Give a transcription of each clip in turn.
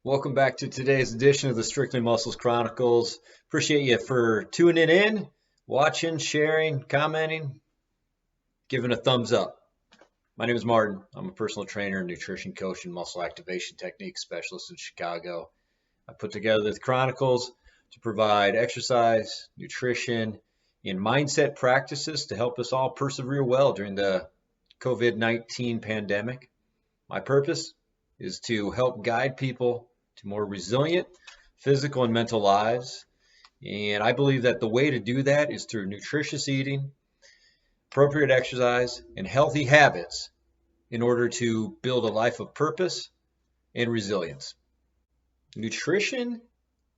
Welcome back to today's edition of the Strictly Muscles Chronicles. Appreciate you for tuning in, watching, sharing, commenting, giving a thumbs up. My name is Martin. I'm a personal trainer, nutrition coach, and muscle activation technique specialist in Chicago. I put together the Chronicles to provide exercise, nutrition, and mindset practices to help us all persevere well during the COVID-19 pandemic. My purpose is to help guide people to more resilient physical and mental lives. And I believe that the way to do that is through nutritious eating, appropriate exercise, and healthy habits in order to build a life of purpose and resilience. Nutrition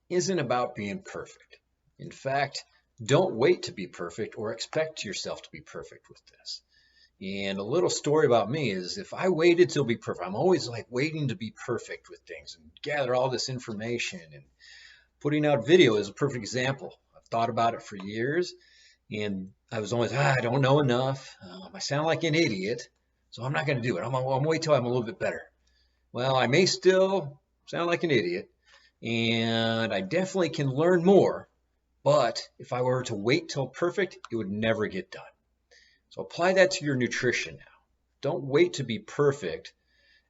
isn't about being perfect. In fact, don't wait to be perfect or expect yourself to be perfect with this. And a little story about me is if I waited till be perfect, I'm always like waiting to be perfect with things and gather all this information, and putting out video is a perfect example. I've thought about it for years and I was always, I don't know enough. I sound like an idiot, so I'm not going to do it. I'm going to wait till I'm a little bit better. Well, I may still sound like an idiot and I definitely can learn more, but if I were to wait till perfect, it would never get done. So apply that to your nutrition now. Don't wait to be perfect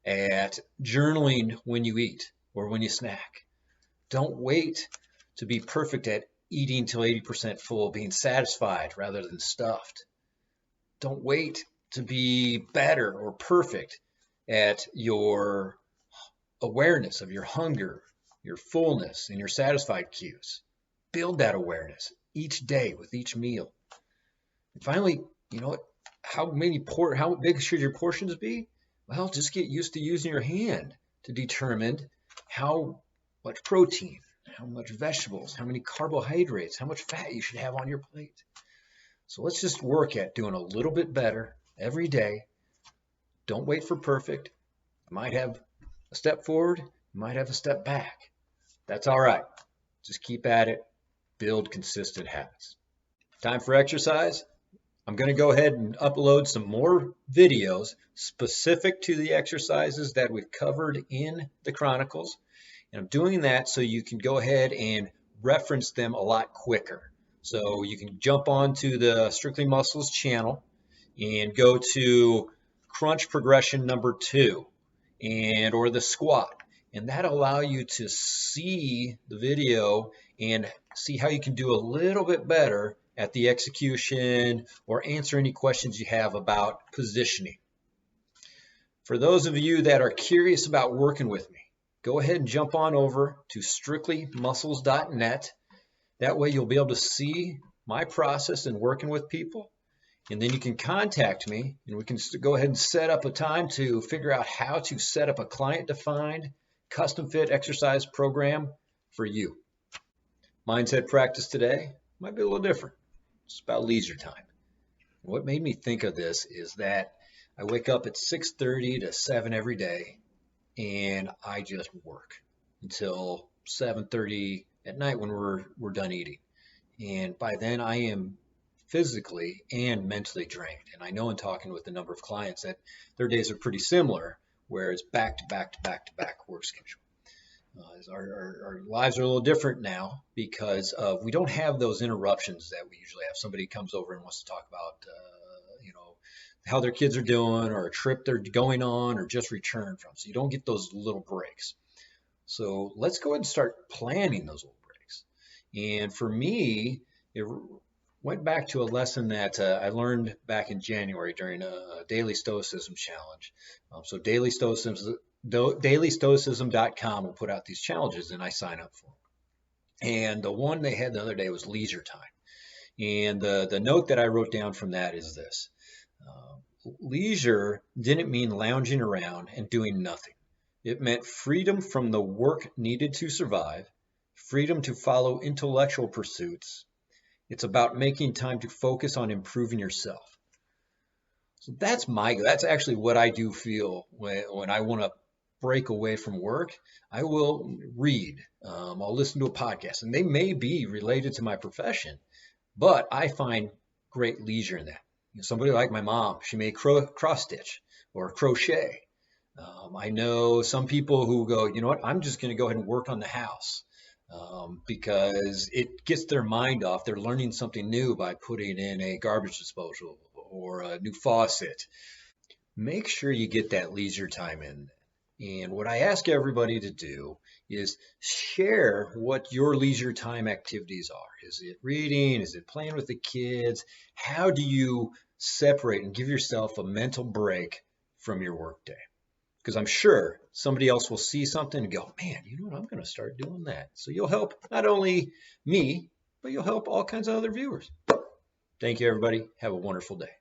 at journaling when you eat or when you snack. Don't wait to be perfect at eating till 80% full, being satisfied rather than stuffed. Don't wait to be better or perfect at your awareness of your hunger, your fullness, and your satisfied cues. Build that awareness each day with each meal. And finally, you know what? How big should your portions be? Well, just get used to using your hand to determine how much protein, how much vegetables, how many carbohydrates, how much fat you should have on your plate. So let's just work at doing a little bit better every day. Don't wait for perfect. You might have a step forward, you might have a step back. That's all right. Just keep at it. Build consistent habits. Time for exercise. I'm going to go ahead and upload some more videos specific to the exercises that we've covered in the Chronicles. And I'm doing that so you can go ahead and reference them a lot quicker. So you can jump onto the Strictly Muscles channel and go to crunch progression number 2 or the squat. And that'll allow you to see the video and see how you can do a little bit better at the execution or answer any questions you have about positioning. For those of you that are curious about working with me, go ahead and jump on over to strictlymuscles.net. That way you'll be able to see my process in working with people. And then you can contact me and we can go ahead and set up a time to figure out how to set up a client-defined, custom-fit exercise program for you. Mindset practice today might be a little different. It's about leisure time. What made me think of this is that I wake up at 6:30 to 7 every day and I just work until 7:30 at night when we're done eating. And by then I am physically and mentally drained. And I know in talking with a number of clients that their days are pretty similar, where it's back to back to back to back work schedule. Our lives are a little different now because we don't have those interruptions that we usually have. Somebody comes over and wants to talk about, how their kids are doing or a trip they're going on or just returned from. So you don't get those little breaks. So let's go ahead and start planning those little breaks. And for me, it went back to a lesson that I learned back in January during a daily stoicism challenge. So dailystoicism.com will put out these challenges and I sign up for them. And the one they had the other day was leisure time. And the note that I wrote down from that is this. Leisure didn't mean lounging around and doing nothing. It meant freedom from the work needed to survive, freedom to follow intellectual pursuits. It's about making time to focus on improving yourself. So that's actually what I do feel when I want to break away from work. I will read, I'll listen to a podcast, and they may be related to my profession, but I find great leisure in that. Somebody like my mom, she may cross stitch or crochet. I know some people who go, you know what, I'm just going to go ahead and work on the house because it gets their mind off. They're learning something new by putting in a garbage disposal or a new faucet. Make sure you get that leisure time in. And what I ask everybody to do is share what your leisure time activities are. Is it reading? Is it playing with the kids? How do you separate and give yourself a mental break from your workday? Because I'm sure somebody else will see something and go, man, you know what? I'm going to start doing that. So you'll help not only me, but you'll help all kinds of other viewers. Thank you, everybody. Have a wonderful day.